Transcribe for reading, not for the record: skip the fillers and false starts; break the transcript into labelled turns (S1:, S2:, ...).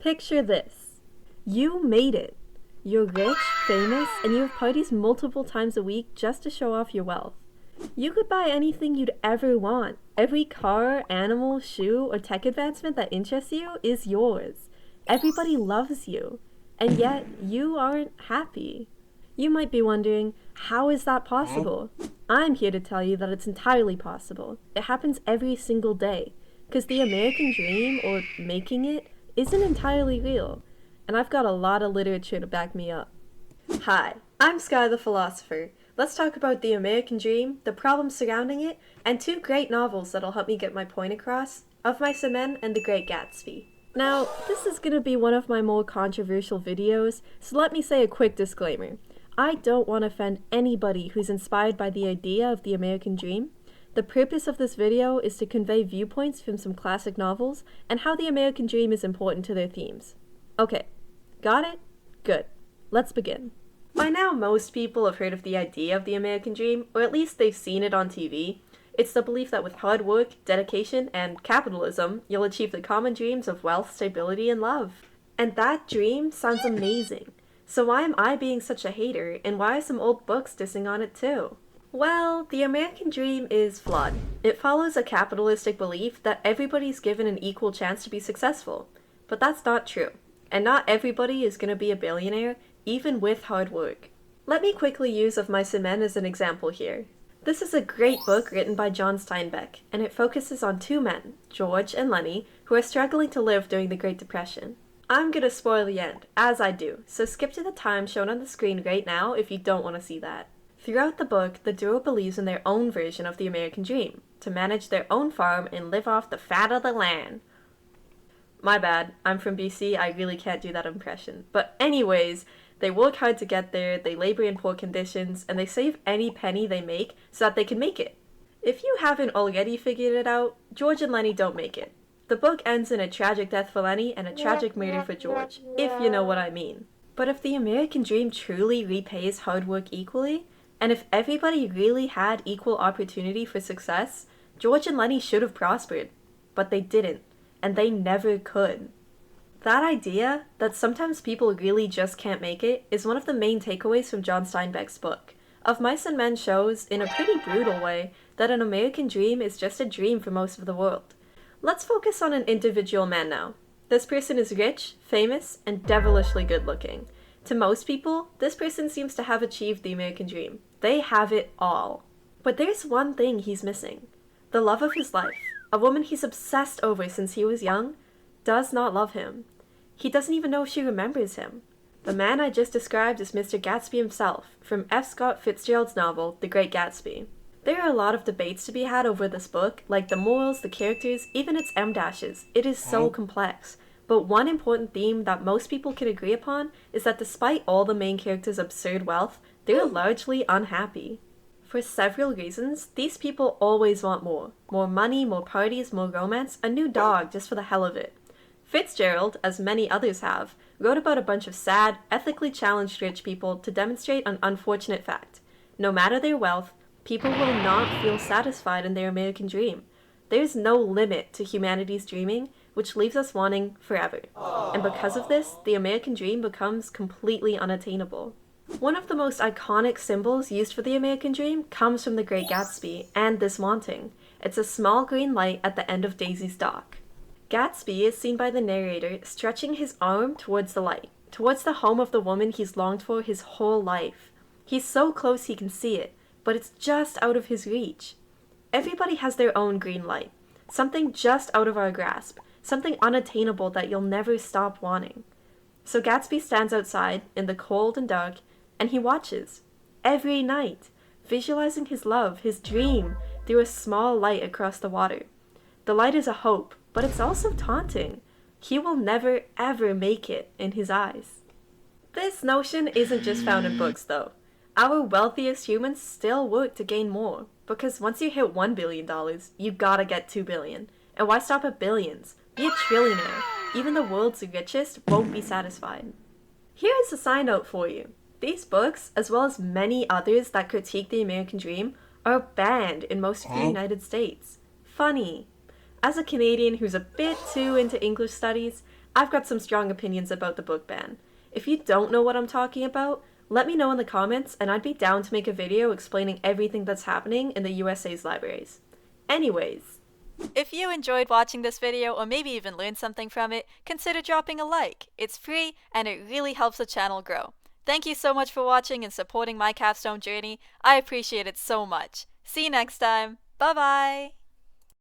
S1: Picture this. You made it. You're rich, famous, and you have parties multiple times a week just to show off your wealth. You could buy anything you'd ever want. Every car, animal, shoe, or tech advancement that interests you is yours. Everybody loves you. And yet, you aren't happy. You might be wondering, how is that possible? I'm here to tell you that it's entirely possible. It happens every single day. Because the American dream, or making it, isn't entirely real. And I've got a lot of literature to back me up. Hi, I'm Sky the Philosopher. Let's talk about the American dream, the problems surrounding it, and two great novels that'll help me get my point across, Of Mice and Men and The Great Gatsby. Now, this is going to be one of my more controversial videos, so let me say a quick disclaimer. I don't want to offend anybody who's inspired by the idea of the American dream. The purpose of this video is to convey viewpoints from some classic novels and how the American dream is important to their themes. Okay, got it? Good. Let's begin. By now, most people have heard of the idea of the American dream, or at least they've seen it on TV. It's the belief that with hard work, dedication, and capitalism, you'll achieve the common dreams of wealth, stability, and love. And that dream sounds amazing. So why am I being such a hater, and why are some old books dissing on it too? Well, the American dream is flawed. It follows a capitalistic belief that everybody's given an equal chance to be successful. But that's not true. And not everybody is going to be a billionaire, even with hard work. Let me quickly use Of Mice and Men as an example here. This is a great book written by John Steinbeck, and it focuses on two men, George and Lennie, who are struggling to live during the Great Depression. I'm gonna spoil the end, as I do, so skip to the time shown on the screen right now if you don't want to see that. Throughout the book, the duo believes in their own version of the American dream, to manage their own farm and live off the fat of the land. My bad, I'm from BC, I really can't do that impression. But anyways, they work hard to get there, they labor in poor conditions, and they save any penny they make so that they can make it. If you haven't already figured it out, George and Lennie don't make it. The book ends in a tragic death for Lennie and a tragic murder for George, if you know what I mean. But if the American dream truly repays hard work equally, and if everybody really had equal opportunity for success, George and Lennie should have prospered. But they didn't, and they never could. That idea, that sometimes people really just can't make it, is one of the main takeaways from John Steinbeck's book. Of Mice and Men shows, in a pretty brutal way, that an American dream is just a dream for most of the world. Let's focus on an individual man now. This person is rich, famous, and devilishly good looking. To most people, this person seems to have achieved the American dream. They have it all. But there's one thing he's missing. The love of his life, a woman he's obsessed over since he was young, does not love him. He doesn't even know if she remembers him. The man I just described is Mr. Gatsby himself, from F. Scott Fitzgerald's novel, The Great Gatsby. There are a lot of debates to be had over this book, like the morals, the characters, even its M-dashes. It is so complex. But one important theme that most people can agree upon is that despite all the main characters' absurd wealth, they're largely unhappy. For several reasons, these people always want more. More money, more parties, more romance, a new dog just for the hell of it. Fitzgerald, as many others have, wrote about a bunch of sad, ethically challenged rich people to demonstrate an unfortunate fact. No matter their wealth, people will not feel satisfied in their American dream. There's no limit to humanity's dreaming, which leaves us wanting forever. And because of this, the American dream becomes completely unattainable. One of the most iconic symbols used for the American dream comes from The Great Gatsby and this wanting. It's a small green light at the end of Daisy's dock. Gatsby is seen by the narrator stretching his arm towards the light, towards the home of the woman he's longed for his whole life. He's so close he can see it, but it's just out of his reach. Everybody has their own green light, something just out of our grasp, something unattainable that you'll never stop wanting. So Gatsby stands outside, in the cold and dark, and he watches, every night, visualizing his love, his dream, through a small light across the water. The light is a hope, but it's also taunting. He will never, ever make it in his eyes. This notion isn't just found in books, though. Our wealthiest humans still work to gain more, because once you hit $1 billion, you gotta get $2 billion. And why stop at billions? Be a trillionaire. Even the world's richest won't be satisfied. Here is a side note for you. These books, as well as many others that critique the American dream, are banned in most of the United States. Funny. As a Canadian who's a bit too into English studies, I've got some strong opinions about the book ban. If you don't know what I'm talking about, let me know in the comments and I'd be down to make a video explaining everything that's happening in the USA's libraries. Anyways,
S2: if you enjoyed watching this video or maybe even learned something from it, consider dropping a like. It's free and it really helps the channel grow. Thank you so much for watching and supporting my capstone journey. I appreciate it so much. See you next time. Bye bye!